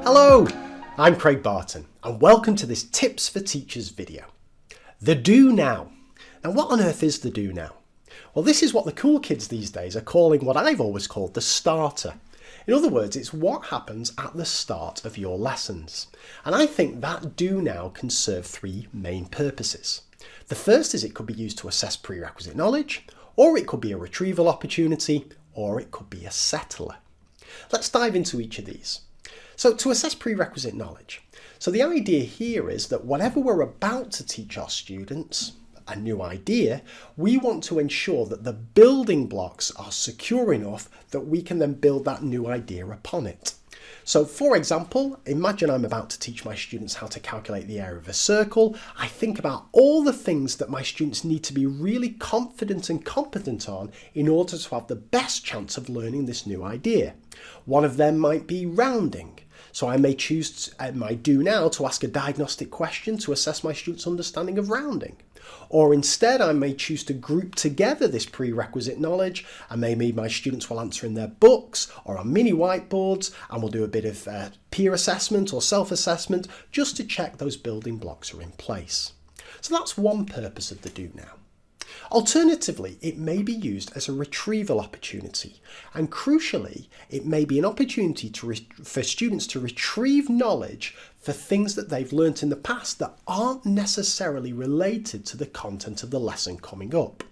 Hello, I'm Craig Barton and welcome to this Tips for Teachers video. The do now. Now what on earth is the do now? Well, this is what the cool kids these days are calling what I've always called the starter. In other words, it's what happens at the start of your lessons. And I think that do now can serve three main purposes. The first is it could be used to assess prerequisite knowledge, or it could be a retrieval opportunity, or it could be a settler. Let's dive into each of these. So to assess prerequisite knowledge. So the idea here is that whatever we're about to teach our students, a new idea, we want to ensure that the building blocks are secure enough that we can then build that new idea upon it. So for example, imagine I'm about to teach my students how to calculate the area of a circle. I think about all the things that my students need to be really confident and competent on in order to have the best chance of learning this new idea. One of them might be rounding. So I may choose my do now to ask a diagnostic question to assess my students' understanding of rounding. Or instead I may choose to group together this prerequisite knowledge, and maybe my students will answer in their books or on mini whiteboards, and we'll do a bit of peer assessment or self-assessment just to check those building blocks are in place. So that's one purpose of the do now. Alternatively, it may be used as a retrieval opportunity, and crucially, it may be an opportunity for students to retrieve knowledge for things that they've learnt in the past that aren't necessarily related to the content of the lesson coming up.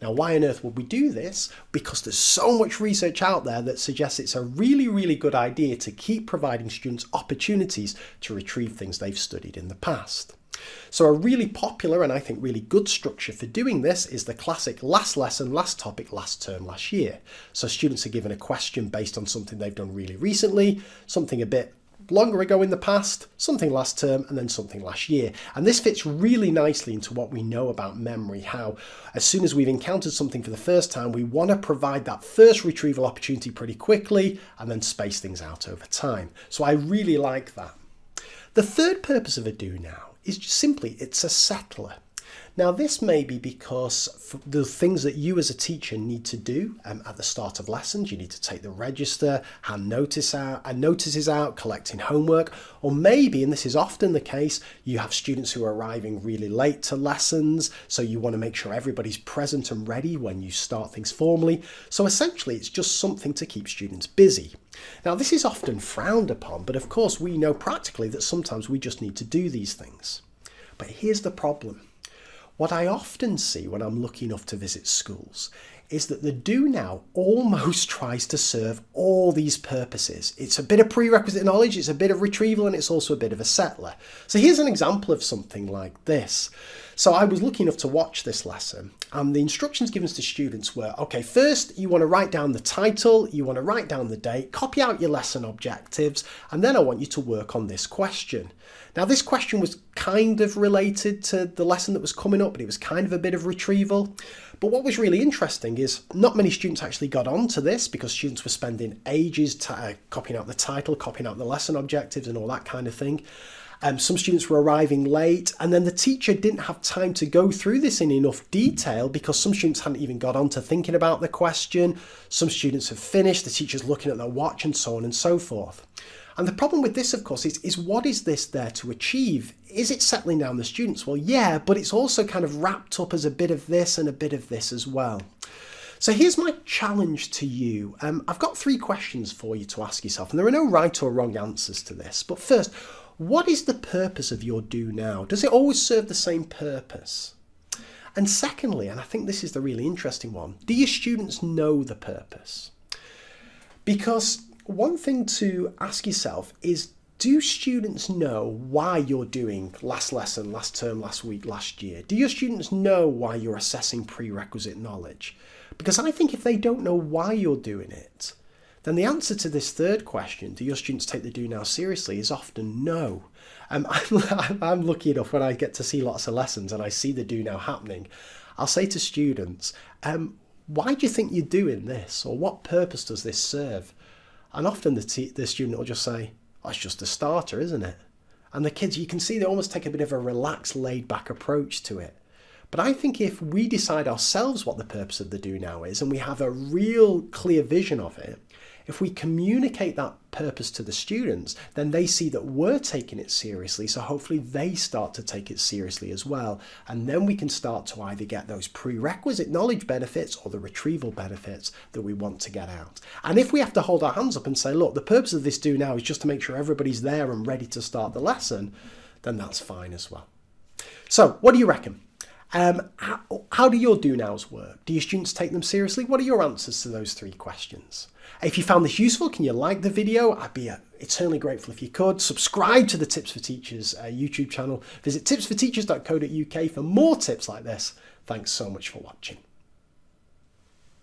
Now, why on earth would we do this? Because there's so much research out there that suggests it's a really good idea to keep providing students opportunities to retrieve things they've studied in the past. So a really popular and I think really good structure for doing this is the classic last lesson, last topic, last term, last year. So students are given a question based on something they've done really recently, something a bit longer ago in the past, something last term, and then something last year. And this fits really nicely into what we know about memory, how as soon as we've encountered something for the first time, we want to provide that first retrieval opportunity pretty quickly and then space things out over time. So I really like that. The third purpose of a do now is just simply it's a settler. Now this may be because the things that you as a teacher need to do at the start of lessons, you need to take the register, hand notices out, collecting homework, or maybe, and this is often the case, you have students who are arriving really late to lessons, so you want to make sure everybody's present and ready when you start things formally. So essentially it's just something to keep students busy. Now this is often frowned upon, but of course we know practically that sometimes we just need to do these things. But here's the problem. What I often see when I'm lucky enough to visit schools is that the do now almost tries to serve all these purposes. It's a bit of prerequisite knowledge, it's a bit of retrieval, and it's also a bit of a settler. So here's an example of something like this. So I was lucky enough to watch this lesson, and the instructions given to students were, okay, first you want to write down the title, you want to write down the date, copy out your lesson objectives, and then I want you to work on this question. Now this question was kind of related to the lesson that was coming up, but it was kind of a bit of retrieval. But what was really interesting is not many students actually got onto this because students were spending ages copying out the title, copying out the lesson objectives and all that kind of thing. Some students were arriving late, and then the teacher didn't have time to go through this in enough detail because some students hadn't even got on to thinking about the question. Some students have finished, the teacher's looking at their watch and so on and so forth. And the problem with this, of course, is what is this there to achieve? Is it settling down the students? Well, yeah, but it's also kind of wrapped up as a bit of this and a bit of this as well. So here's my challenge to you. I've got three questions for you to ask yourself, and there are no right or wrong answers to this. But first, what is the purpose of your do now? Does it always serve the same purpose? And secondly, and I think this is the really interesting one, do your students know the purpose? Because one thing to ask yourself is, do students know why you're doing last lesson, last term, last week, last year? Do your students know why you're assessing prerequisite knowledge? Because I think if they don't know why you're doing it, then the answer to this third question, do your students take the do now seriously, is often no. I'm lucky enough when I get to see lots of lessons and I see the do now happening, I'll say to students, why do you think you're doing this? Or what purpose does this serve? And often the student will just say, oh, it's just a starter, isn't it? And the kids, you can see they almost take a bit of a relaxed, laid-back approach to it. But I think if we decide ourselves what the purpose of the do now is, and we have a real clear vision of it, if we communicate that purpose to the students, then they see that we're taking it seriously, so hopefully they start to take it seriously as well. And then we can start to either get those prerequisite knowledge benefits or the retrieval benefits that we want to get out. And if we have to hold our hands up and say, look, the purpose of this do now is just to make sure everybody's there and ready to start the lesson, then that's fine as well. So what do you reckon? How do your do nows work? Do your students take them seriously? What are your answers to those 3 questions? If you found this useful, can you like the video? I'd be eternally grateful if you could. Subscribe to the Tips for Teachers YouTube channel. Visit tipsforteachers.co.uk for more tips like this. Thanks so much for watching.